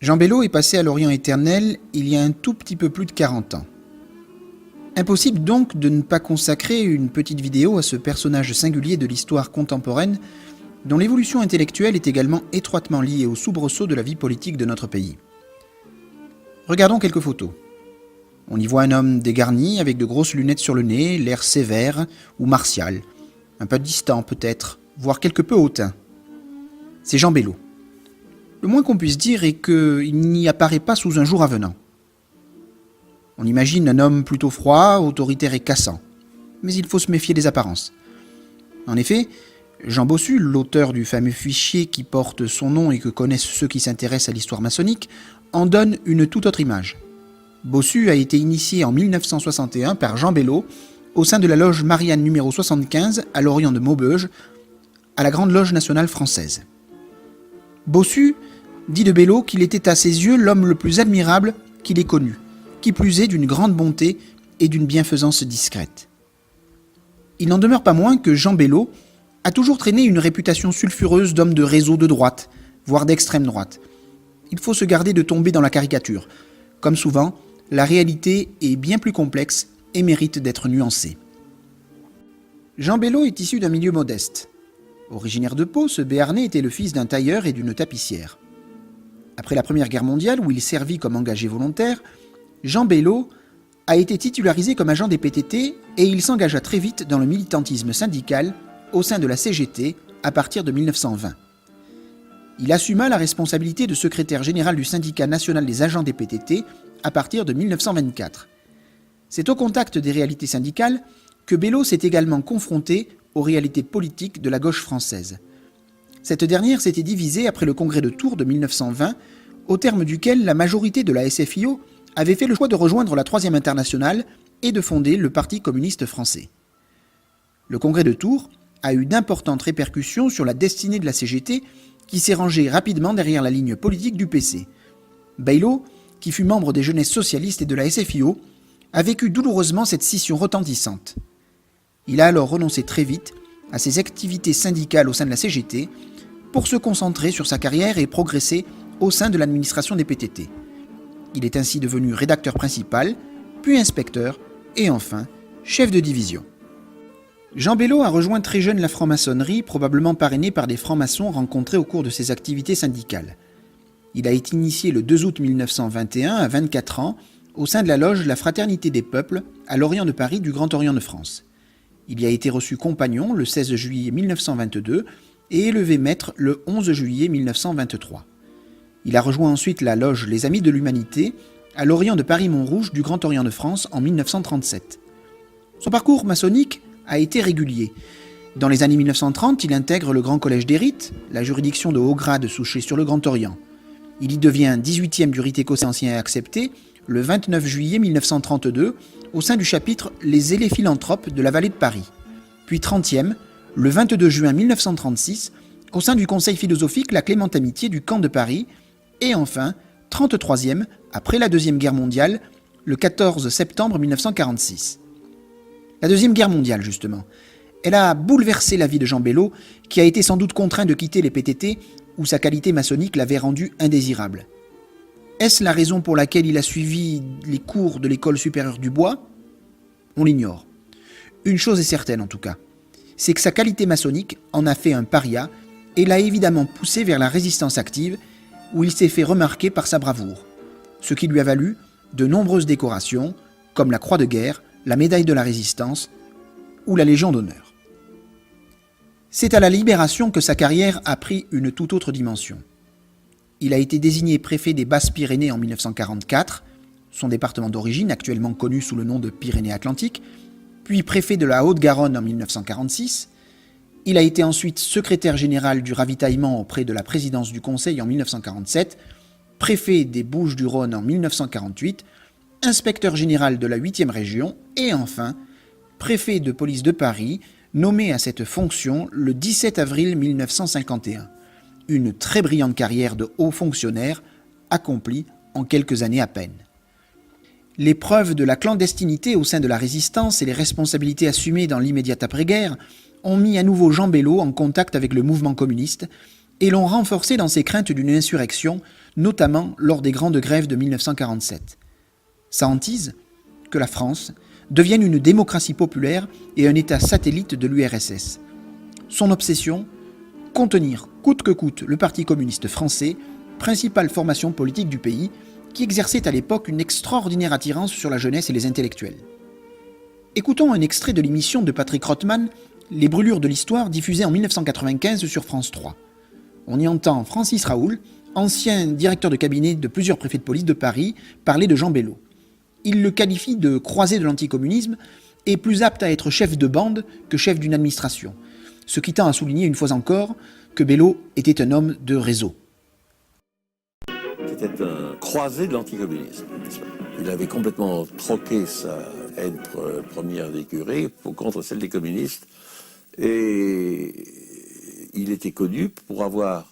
Jean Bello est passé à l'Orient éternel il y a un tout petit peu plus de 40 ans. Impossible donc de ne pas consacrer une petite vidéo à ce personnage singulier de l'histoire contemporaine dont l'évolution intellectuelle est également étroitement liée aux soubresauts de la vie politique de notre pays. Regardons quelques photos. On y voit un homme dégarni avec de grosses lunettes sur le nez, l'air sévère ou martial, un peu distant peut-être, voire quelque peu hautain. C'est Jean Bello. Le moins qu'on puisse dire est qu'il n'y apparaît pas sous un jour avenant. On imagine un homme plutôt froid, autoritaire et cassant. Mais il faut se méfier des apparences. En effet, Jean Bossu, l'auteur du fameux fichier qui porte son nom et que connaissent ceux qui s'intéressent à l'histoire maçonnique, en donne une toute autre image. Bossu a été initié en 1961 par Jean Bello au sein de la loge Marianne numéro 75 à l'Orient de Maubeuge, à la Grande Loge nationale française. Bossu dit de Bello qu'il était à ses yeux l'homme le plus admirable qu'il ait connu, qui plus est d'une grande bonté et d'une bienfaisance discrète. Il n'en demeure pas moins que Jean Bello a toujours traîné une réputation sulfureuse d'homme de réseau de droite, voire d'extrême droite. Il faut se garder de tomber dans la caricature. Comme souvent, la réalité est bien plus complexe et mérite d'être nuancée. Jean Bello est issu d'un milieu modeste. Originaire de Pau, ce Béarnais était le fils d'un tailleur et d'une tapissière. Après la Première Guerre mondiale, où il servit comme engagé volontaire, Jean Bello a été titularisé comme agent des PTT et il s'engagea très vite dans le militantisme syndical au sein de la CGT à partir de 1920. Il assuma la responsabilité de secrétaire général du syndicat national des agents des PTT à partir de 1924. C'est au contact des réalités syndicales que Bello s'est également confronté aux réalités politiques de la gauche française. Cette dernière s'était divisée après le congrès de Tours de 1920, au terme duquel la majorité de la SFIO avait fait le choix de rejoindre la Troisième Internationale et de fonder le Parti communiste français. Le congrès de Tours a eu d'importantes répercussions sur la destinée de la CGT, qui s'est rangée rapidement derrière la ligne politique du PC. Bello, qui fut membre des jeunesses socialistes et de la SFIO, a vécu douloureusement cette scission retentissante. Il a alors renoncé très vite à ses activités syndicales au sein de la CGT pour se concentrer sur sa carrière et progresser au sein de l'administration des PTT. Il est ainsi devenu rédacteur principal, puis inspecteur et enfin chef de division. Jean Bello a rejoint très jeune la franc-maçonnerie, probablement parrainé par des francs-maçons rencontrés au cours de ses activités syndicales. Il a été initié le 2 août 1921 à 24 ans au sein de la loge La Fraternité des Peuples à l'Orient de Paris du Grand Orient de France. Il y a été reçu compagnon le 16 juillet 1922 et élevé maître le 11 juillet 1923. Il a rejoint ensuite la loge Les Amis de l'Humanité à l'Orient de Paris-Montrouge du Grand Orient de France en 1937. Son parcours maçonnique a été régulier. Dans les années 1930, il intègre le Grand Collège des Rites, la juridiction de haut grade souchée sur le Grand Orient. Il y devient 18e du rite écossais ancien et accepté le 29 juillet 1932 au sein du chapitre Les Zélés philanthropes de la vallée de Paris, puis 30e le 22 juin 1936 au sein du Conseil philosophique La Clémente Amitié du camp de Paris et enfin 33e après la Deuxième Guerre mondiale le 14 septembre 1946. La Deuxième Guerre mondiale, justement, elle a bouleversé la vie de Jean Bello, qui a été sans doute contraint de quitter les PTT, où sa qualité maçonnique l'avait rendu indésirable. Est-ce la raison pour laquelle il a suivi les cours de l'école supérieure du bois ? On l'ignore. Une chose est certaine en tout cas, c'est que sa qualité maçonnique en a fait un paria et l'a évidemment poussé vers la résistance active, où il s'est fait remarquer par sa bravoure, ce qui lui a valu de nombreuses décorations, comme la Croix de guerre, la médaille de la Résistance ou la Légion d'honneur. C'est à la Libération que sa carrière a pris une toute autre dimension. Il a été désigné préfet des Basses-Pyrénées en 1944, son département d'origine actuellement connu sous le nom de Pyrénées-Atlantiques, puis préfet de la Haute-Garonne en 1946. Il a été ensuite secrétaire général du ravitaillement auprès de la présidence du Conseil en 1947, préfet des Bouches-du-Rhône en 1948, inspecteur général de la 8e région et enfin préfet de police de Paris, nommé à cette fonction le 17 avril 1951. Une très brillante carrière de haut fonctionnaire accomplie en quelques années à peine. Les preuves de la clandestinité au sein de la résistance et les responsabilités assumées dans l'immédiate après-guerre ont mis à nouveau Jean Bello en contact avec le mouvement communiste et l'ont renforcé dans ses craintes d'une insurrection, notamment lors des grandes grèves de 1947. Sa hantise ? Que la France devienne une démocratie populaire et un État satellite de l'URSS. Son obsession ? Contenir coûte que coûte le Parti communiste français, principale formation politique du pays, qui exerçait à l'époque une extraordinaire attirance sur la jeunesse et les intellectuels. Écoutons un extrait de l'émission de Patrick Rothman, Les brûlures de l'histoire, diffusée en 1995 sur France 3. On y entend Francis Raoul, ancien directeur de cabinet de plusieurs préfets de police de Paris, parler de Jean Bello. Il le qualifie de croisé de l'anticommunisme et plus apte à être chef de bande que chef d'une administration, ce qui tend à souligner une fois encore que Bello était un homme de réseau. C'était un croisé de l'anticommunisme. Il avait complètement troqué sa haine première des curés contre celle des communistes. Et il était connu pour avoir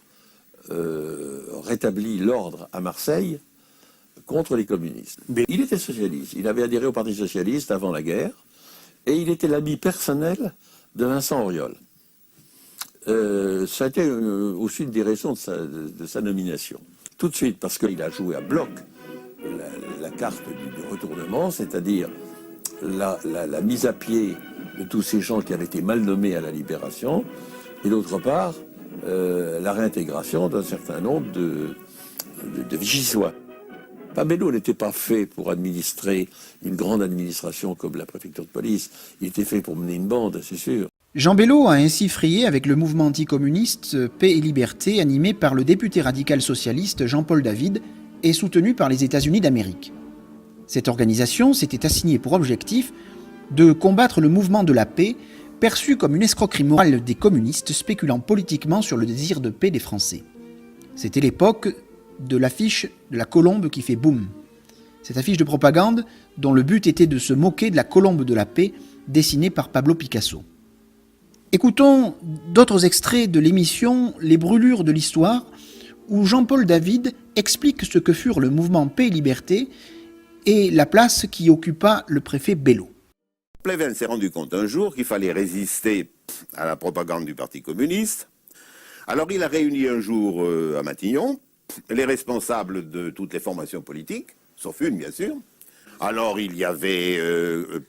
rétabli l'ordre à Marseille contre les communistes. Mais il était socialiste. Il avait adhéré au Parti socialiste avant la guerre. Et il était l'ami personnel de Vincent Auriol. Ça a été aussi une des raisons de sa nomination. Tout de suite, parce qu'il a joué à bloc la carte du retournement, c'est-à-dire la mise à pied de tous ces gens qui avaient été mal nommés à la Libération, et d'autre part, la réintégration d'un certain nombre de vigisois. Bello n'était pas fait pour administrer une grande administration comme la préfecture de police, il était fait pour mener une bande, c'est sûr. Jean Bello a ainsi frayé avec le mouvement anticommuniste Paix et Liberté animé par le député radical socialiste Jean-Paul David et soutenu par les États-Unis d'Amérique. Cette organisation s'était assignée pour objectif de combattre le mouvement de la paix, perçu comme une escroquerie morale des communistes spéculant politiquement sur le désir de paix des Français. C'était l'époque de l'affiche de la colombe qui fait boum. Cette affiche de propagande dont le but était de se moquer de la colombe de la paix dessinée par Pablo Picasso. Écoutons d'autres extraits de l'émission Les brûlures de l'histoire, où Jean-Paul David explique ce que furent le mouvement Paix et Liberté et la place qu'y occupa le préfet Bello. Pleven s'est rendu compte un jour qu'il fallait résister à la propagande du Parti communiste. Alors il a réuni un jour à Matignon les responsables de toutes les formations politiques, sauf une bien sûr. Alors il y avait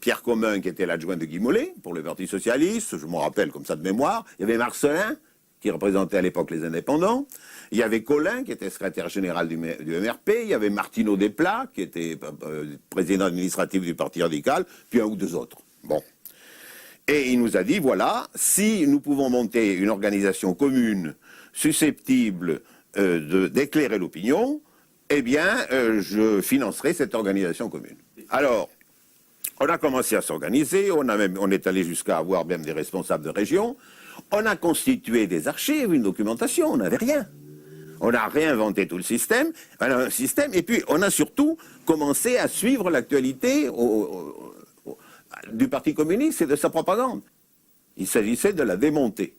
Pierre Commun qui était l'adjoint de Guy Mollet pour le Parti socialiste, je m'en rappelle comme ça de mémoire. Il y avait Marcelin qui représentait à l'époque les indépendants. Il y avait Collin qui était secrétaire général du MRP. Il y avait Martineau Desplat qui était président administratif du Parti radical, puis un ou deux autres. Bon. Et il nous a dit, voilà, si nous pouvons monter une organisation commune susceptible d'éclairer l'opinion, eh bien, je financerai cette organisation commune. Alors, on a commencé à s'organiser, on est allé jusqu'à avoir même des responsables de région, on a constitué des archives, une documentation, on n'avait rien. On a réinventé tout le système, un système, et puis on a surtout commencé à suivre l'actualité du Parti communiste et de sa propagande. Il s'agissait de la démonter.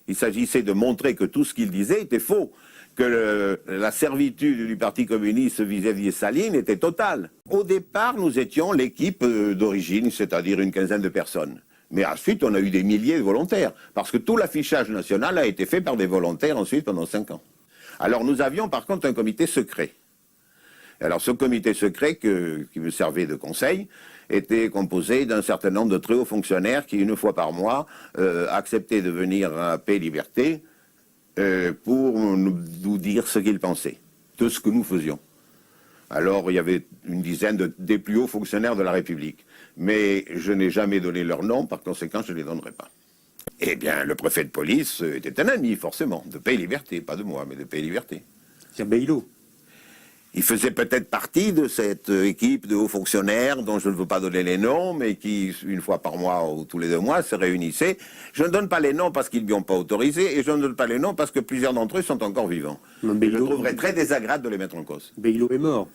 Il s'agissait de montrer que tout ce qu'il disait était faux, que la servitude du Parti communiste vis-à-vis de Staline était totale. Au départ, nous étions l'équipe d'origine, c'est-à-dire une quinzaine de personnes. Mais ensuite, on a eu des milliers de volontaires, parce que tout l'affichage national a été fait par des volontaires ensuite pendant 5 ans. Alors nous avions par contre un comité secret. Alors ce comité secret qui me servait de conseil était composé d'un certain nombre de très hauts fonctionnaires qui, une fois par mois, acceptaient de venir à Paix et Liberté pour nous dire ce qu'ils pensaient, de ce que nous faisions. Alors il y avait une dizaine des plus hauts fonctionnaires de la République. Mais je n'ai jamais donné leur nom, par conséquent je ne les donnerai pas. Eh bien, le préfet de police était un ami, forcément, de Paix et Liberté, pas de moi, mais de Paix et Liberté. C'est Bailot. Il faisait peut-être partie de cette équipe de hauts fonctionnaires dont je ne veux pas donner les noms, mais qui, une fois par mois ou tous les 2 mois, se réunissaient. Je ne donne pas les noms parce qu'ils ne m'y ont pas autorisé, et je ne donne pas les noms parce que plusieurs d'entre eux sont encore vivants. Et je trouverais très désagréable de les mettre en cause. Bailot est mort.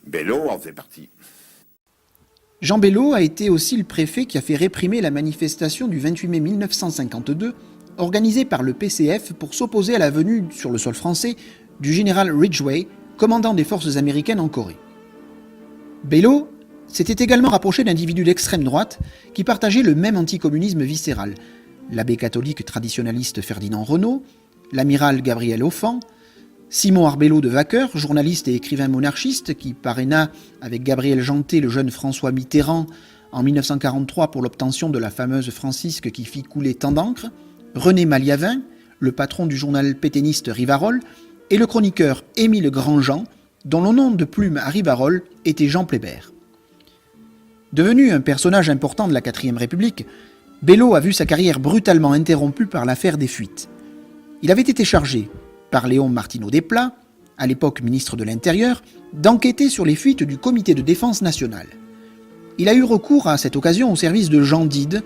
Bello en fait partie. Jean Bello a été aussi le préfet qui a fait réprimer la manifestation du 28 mai 1952, organisée par le PCF pour s'opposer à la venue sur le sol français du général Ridgway, commandant des forces américaines en Corée. Bello s'était également rapproché d'individus d'extrême droite qui partageaient le même anticommunisme viscéral, l'abbé catholique traditionnaliste Ferdinand Renaud, l'amiral Gabriel Offand, Simon Arbelot de Vaqueur, journaliste et écrivain monarchiste qui parraina avec Gabriel Jeantet le jeune François Mitterrand en 1943 pour l'obtention de la fameuse Francisque qui fit couler tant d'encre, René Maliavin, le patron du journal pétainiste Rivarol, et le chroniqueur Émile Grandjean, dont le nom de plume à Rivarol était Jean Plébert. Devenu un personnage important de la 4e République, Bello a vu sa carrière brutalement interrompue par l'affaire des fuites. Il avait été chargé, par Léon Martineau Desplat, à l'époque ministre de l'Intérieur, d'enquêter sur les fuites du Comité de défense nationale. Il a eu recours à cette occasion au service de Jean Dide,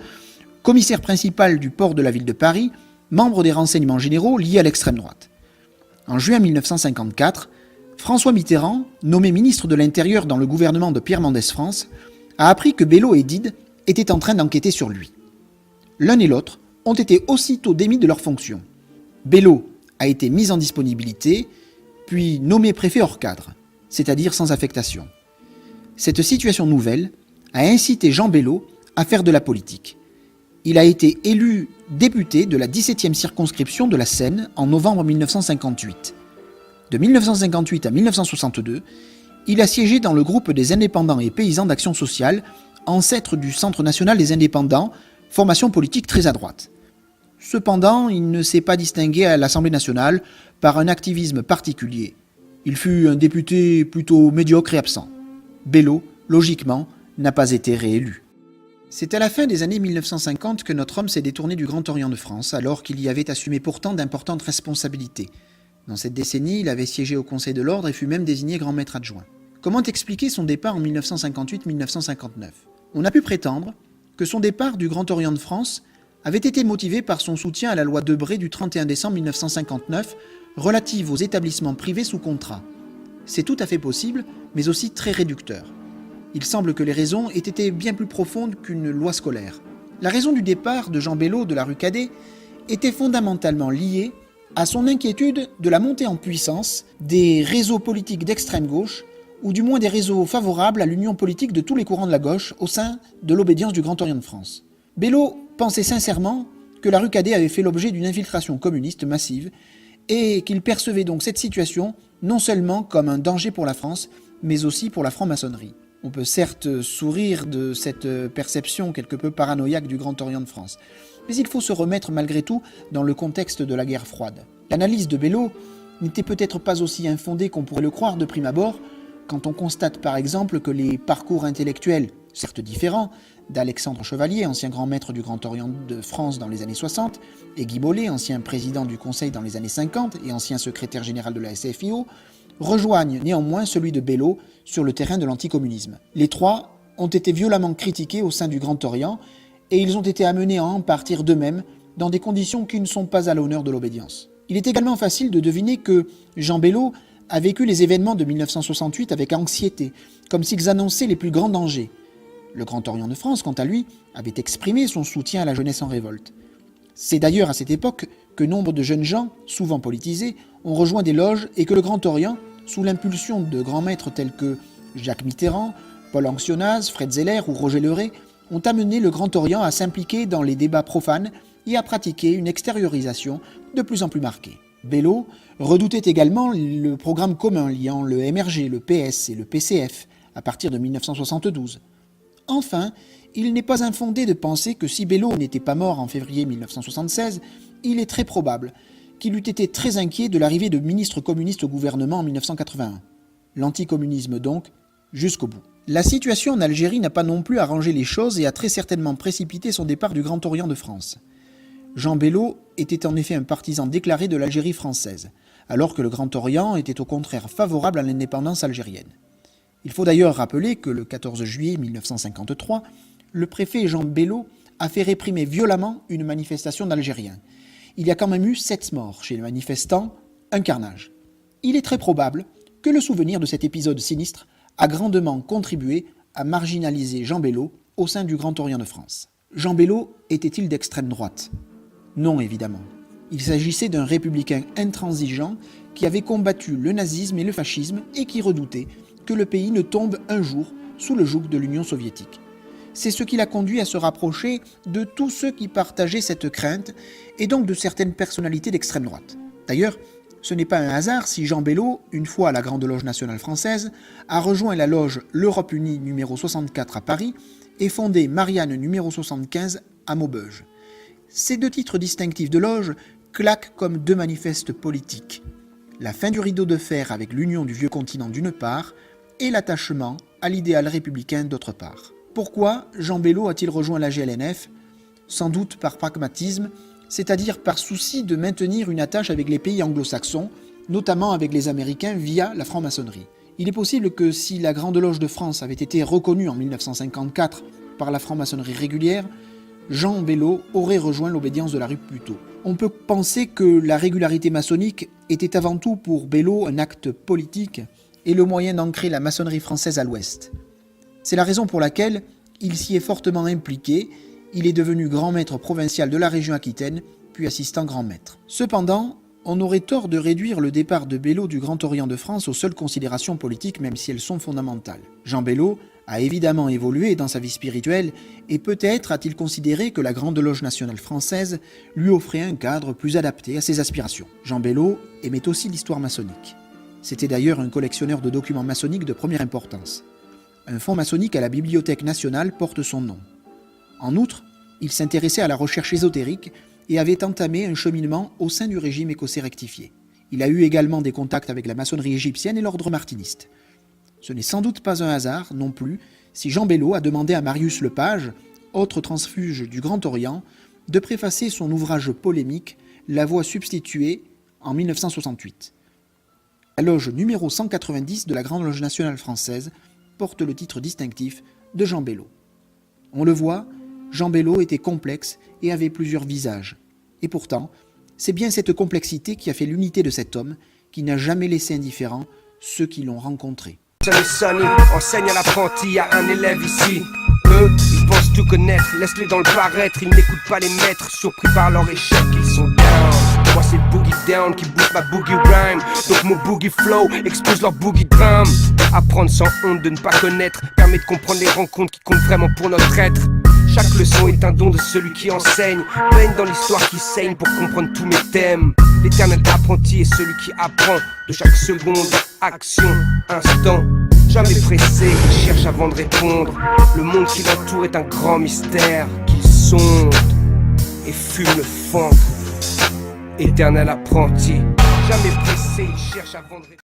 commissaire principal du port de la ville de Paris, membre des renseignements généraux liés à l'extrême droite. En juin 1954, François Mitterrand, nommé ministre de l'Intérieur dans le gouvernement de Pierre Mendès France, a appris que Bello et Dide étaient en train d'enquêter sur lui. L'un et l'autre ont été aussitôt démis de leurs fonctions. Bello a été mis en disponibilité, puis nommé préfet hors cadre, c'est-à-dire sans affectation. Cette situation nouvelle a incité Jean Bello à faire de la politique. Il a été élu député de la 17e circonscription de la Seine en novembre 1958. De 1958 à 1962, il a siégé dans le groupe des indépendants et paysans d'action sociale, ancêtre du Centre national des indépendants, formation politique très à droite. Cependant, il ne s'est pas distingué à l'Assemblée nationale par un activisme particulier. Il fut un député plutôt médiocre et absent. Bello, logiquement, n'a pas été réélu. C'est à la fin des années 1950 que notre homme s'est détourné du Grand Orient de France, alors qu'il y avait assumé pourtant d'importantes responsabilités. Dans cette décennie, il avait siégé au Conseil de l'Ordre et fut même désigné grand maître adjoint. Comment expliquer son départ en 1958-1959 ? On a pu prétendre que son départ du Grand Orient de France avait été motivé par son soutien à la loi Debré du 31 décembre 1959 relative aux établissements privés sous contrat. C'est tout à fait possible, mais aussi très réducteur. Il semble que les raisons aient été bien plus profondes qu'une loi scolaire. La raison du départ de Jean Bello de la rue Cadet était fondamentalement liée à son inquiétude de la montée en puissance des réseaux politiques d'extrême gauche, ou du moins des réseaux favorables à l'union politique de tous les courants de la gauche au sein de l'obédience du Grand Orient de France. Bello pensait sincèrement que la rue Cadet avait fait l'objet d'une infiltration communiste massive et qu'il percevait donc cette situation non seulement comme un danger pour la France, mais aussi pour la franc-maçonnerie. On peut certes sourire de cette perception quelque peu paranoïaque du Grand Orient de France, mais il faut se remettre malgré tout dans le contexte de la guerre froide. L'analyse de Bello n'était peut-être pas aussi infondée qu'on pourrait le croire de prime abord, quand on constate par exemple que les parcours intellectuels, certes différents, d'Alexandre Chevalier, ancien grand maître du Grand Orient de France dans les années 60, et Guy Bollet, ancien président du Conseil dans les années 50 et ancien secrétaire général de la SFIO, rejoignent néanmoins celui de Bello sur le terrain de l'anticommunisme. Les trois ont été violemment critiqués au sein du Grand Orient et ils ont été amenés à en partir d'eux-mêmes dans des conditions qui ne sont pas à l'honneur de l'obédience. Il est également facile de deviner que Jean Bello a vécu les événements de 1968 avec anxiété, comme s'ils annonçaient les plus grands dangers. Le Grand Orient de France, quant à lui, avait exprimé son soutien à la jeunesse en révolte. C'est d'ailleurs à cette époque que nombre de jeunes gens, souvent politisés, ont rejoint des loges et que le Grand Orient, sous l'impulsion de grands maîtres tels que Jacques Mitterrand, Paul Anxionaz, Fred Zeller ou Roger Leray, ont amené le Grand Orient à s'impliquer dans les débats profanes et à pratiquer une extériorisation de plus en plus marquée. Bello redoutait également le programme commun liant le MRG, le PS et le PCF à partir de 1972. Enfin, il n'est pas infondé de penser que si Bello n'était pas mort en février 1976, il est très probable qu'il eût été très inquiet de l'arrivée de ministres communistes au gouvernement en 1981. L'anticommunisme donc, jusqu'au bout. La situation en Algérie n'a pas non plus arrangé les choses et a très certainement précipité son départ du Grand Orient de France. Jean Bello était en effet un partisan déclaré de l'Algérie française, alors que le Grand Orient était au contraire favorable à l'indépendance algérienne. Il faut d'ailleurs rappeler que le 14 juillet 1953, le préfet Jean Bello a fait réprimer violemment une manifestation d'Algériens. Il y a quand même eu 7 morts chez les manifestants, un carnage. Il est très probable que le souvenir de cet épisode sinistre a grandement contribué à marginaliser Jean Bello au sein du Grand Orient de France. Jean Bello était-il d'extrême droite ? Non, évidemment. Il s'agissait d'un républicain intransigeant qui avait combattu le nazisme et le fascisme et qui redoutait que le pays ne tombe un jour sous le joug de l'Union soviétique. C'est ce qui l'a conduit à se rapprocher de tous ceux qui partageaient cette crainte et donc de certaines personnalités d'extrême droite. D'ailleurs, Ce n'est pas un hasard si Jean Bello, une fois à la Grande Loge nationale française, a rejoint la loge L'Europe unie numéro 64 à Paris et fondé Marianne numéro 75 à Maubeuge. Ces deux titres distinctifs de loge claquent comme deux manifestes politiques. La fin du rideau de fer avec l'union du vieux continent d'une part et l'attachement à l'idéal républicain d'autre part. Pourquoi Jean Bello a-t-il rejoint la GLNF ? Sans doute par pragmatisme, c'est-à-dire par souci de maintenir une attache avec les pays anglo-saxons, notamment avec les Américains via la franc-maçonnerie. Il est possible que si la Grande Loge de France avait été reconnue en 1954 par la franc-maçonnerie régulière, Jean Bello aurait rejoint l'obédience de la rue plus tôt. On peut penser que la régularité maçonnique était avant tout pour Bello un acte politique et le moyen d'ancrer la maçonnerie française à l'Ouest. C'est la raison pour laquelle il s'y est fortement impliqué. Il est devenu grand maître provincial de la région Aquitaine, puis assistant grand maître. Cependant, on aurait tort de réduire le départ de Bello du Grand Orient de France aux seules considérations politiques, même si elles sont fondamentales. Jean Bello a évidemment évolué dans sa vie spirituelle, et peut-être a-t-il considéré que la Grande Loge nationale française lui offrait un cadre plus adapté à ses aspirations. Jean Bello aimait aussi l'histoire maçonnique. C'était d'ailleurs un collectionneur de documents maçonniques de première importance. Un fonds maçonnique à la Bibliothèque nationale porte son nom. En outre, il s'intéressait à la recherche ésotérique et avait entamé un cheminement au sein du régime écossais rectifié. Il a eu également des contacts avec la maçonnerie égyptienne et l'ordre martiniste. Ce n'est sans doute pas un hasard non plus si Jean Bello a demandé à Marius Lepage, autre transfuge du Grand Orient, de préfacer son ouvrage polémique « La voix substituée » en 1968. La loge numéro 190 de la Grande Loge nationale française porte le titre distinctif de Jean Bello. On le voit, Jean Bello était complexe et avait plusieurs visages. Et pourtant, c'est bien cette complexité qui a fait l'unité de cet homme qui n'a jamais laissé indifférents ceux qui l'ont rencontré. Sonny enseigne à l'apprenti à un élève ici. Eux, ils pensent tout connaître, laisse-les dans le paraître. Ils n'écoutent pas les maîtres, surpris par leur échec, ils sont down. Moi c'est le boogie down qui bouge ma boogie rhyme. Donc mon boogie flow explose leur boogie drum. Apprendre sans honte de ne pas connaître permet de comprendre les rencontres qui comptent vraiment pour notre être. Chaque leçon est un don de celui qui enseigne. Baigne dans l'histoire qui saigne pour comprendre tous mes thèmes. L'éternel apprenti est celui qui apprend de chaque seconde, action, instant. Jamais pressé, il cherche avant de répondre. Le monde qui l'entoure est un grand mystère qu'il sonde et fume le funk. Éternel apprenti, jamais pressé, il cherche avant de répondre.